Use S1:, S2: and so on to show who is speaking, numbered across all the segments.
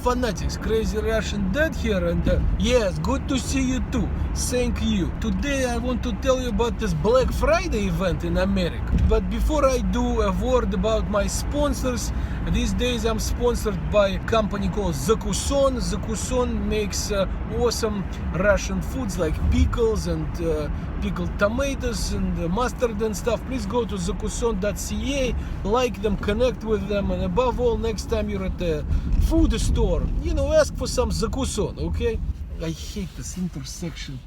S1: fanatics, Crazy Russian Dad here, and yes, good to see you too. Thank you. Today I want to tell you about this Black Friday event in America. But before I do, a word about my sponsors. These days I'm sponsored by a company called Zakuson. Zakuson makes awesome Russian foods like pickles and pickled tomatoes and mustard and stuff. Please go to zakuson.ca, like them, connect with them, and above all, next time you're at the food store, ask for some Zakuson, okay? I hate this intersection.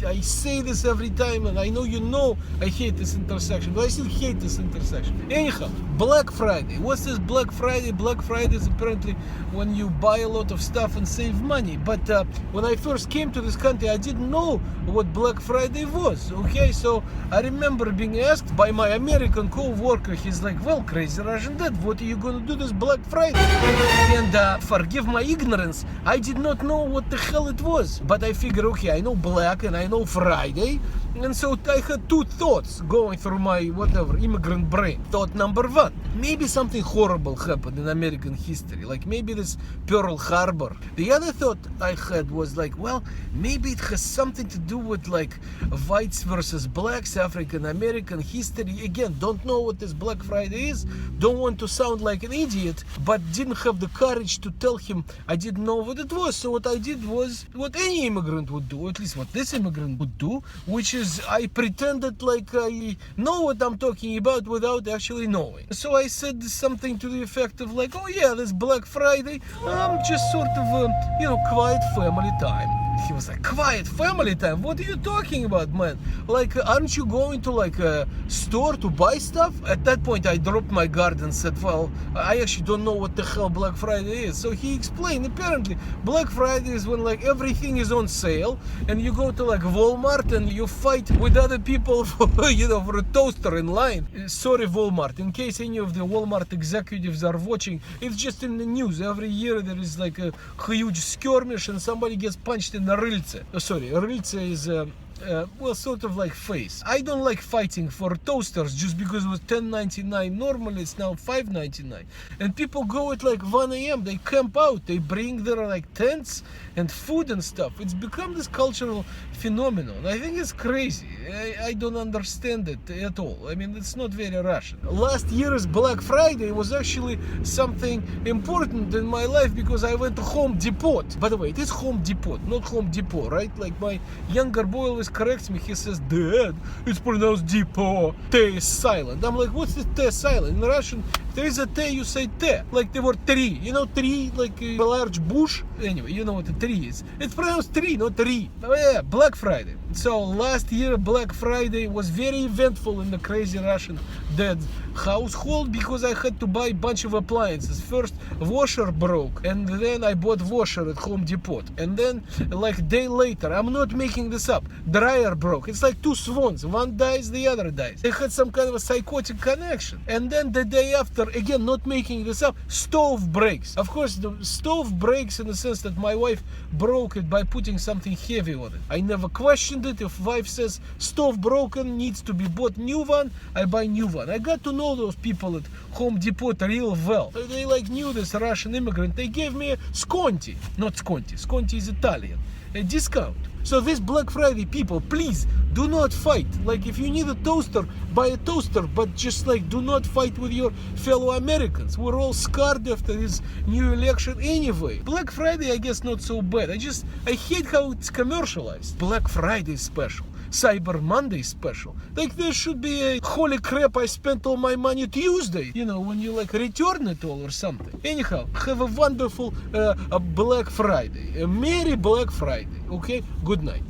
S1: I say this every time, and I know I hate this intersection, but I still hate this intersection. Anyhow, Black Friday. What's this Black Friday? Black Friday is apparently when you buy a lot of stuff and save money. But when I first came to this country, I didn't know what Black Friday was. Okay, so I remember being asked by my American co-worker. He's like, "Well, Crazy Russian Dad, what are you gonna do this Black Friday?" And forgive my ignorance, I did not know what the hell it was. But I figured, okay, I know Black and I know Friday, and so I had two thoughts going through my immigrant brain. Thought number one, maybe something horrible happened in American history, like maybe this Pearl Harbor. The other thought I had was like, well, maybe it has something to do with like whites versus blacks, African American history. Again, don't know what this Black Friday is, don't want to sound like an idiot, but didn't have the courage to tell him I didn't know what it was. So what I did was what any immigrant would do, or at least what this immigrant would do, which is I pretended like I know what I'm talking about without actually knowing. So I said something to the effect of like, oh yeah, this Black Friday, just sort of, quiet family time. He was like, quiet family time? What are you talking about, man? Like, aren't you going to like a store to buy stuff? At that point, I dropped my guard and said, well, I actually don't know what the hell Black Friday is. So he explained, apparently, Black Friday is when like everything is on sale and you go to like Walmart and you fight with other people for, for a toaster in line. Sorry, Walmart. In case any of the Walmart executives are watching, it's just in the news. Every year there is like a huge skirmish and somebody gets punched in the Rylce. Rylce is sort of like face. I don't like fighting for toasters just because it was $10.99. Normally it's now $5.99. And people go at like 1 a.m. They camp out. They bring their like tents and food and stuff. It's become this cultural phenomenon. I think it's crazy. I don't understand it at all. I mean, it's not very Russian. Last year's Black Friday was actually something important in my life because I went to Home Depot. By the way, it is Home Depot, not Home Depot, right? Like my younger boy always corrects me. He says, Dad, it's pronounced Depot. T is silent. I'm like, what's the T silent? In Russian, there is a T, you say T. Like the word tree. Tree, like a large bush. Anyway, you know what a tree is. It's pronounced tree, not tree. Oh yeah, Black Friday. So last year Black Friday was very eventful in the Crazy Russian Dad's household because I had to buy a bunch of appliances. First, washer broke, and then I bought washer at Home Depot. And then, like a day later, I'm not making this up, dryer broke. It's like two swans. One dies, the other dies. They had some kind of a psychotic connection. And then the day after, again, not making this up, stove breaks. Of course, the stove breaks in the sense that my wife broke it by putting something heavy on it. I never questioned it. If wife says stove broken, needs to be bought new one, I buy new one. I got to know those people at Home Depot real well. They like knew this Russian immigrant. They gave me a sconti, not sconti. Sconti is Italian. A discount. So this Black Friday, people, please do not fight. Like if you need a toaster, buy a toaster, but just like do not fight with your fellow Americans. We're all scarred after this new election anyway. Black Friday, I guess not so bad. I hate how it's commercialized. Black Friday special. Cyber Monday special. Like there should be a holy crap, I spent all my money Tuesday. When you like return it all or something. Anyhow, have a wonderful Black Friday. A merry Black Friday. Okay? Good night.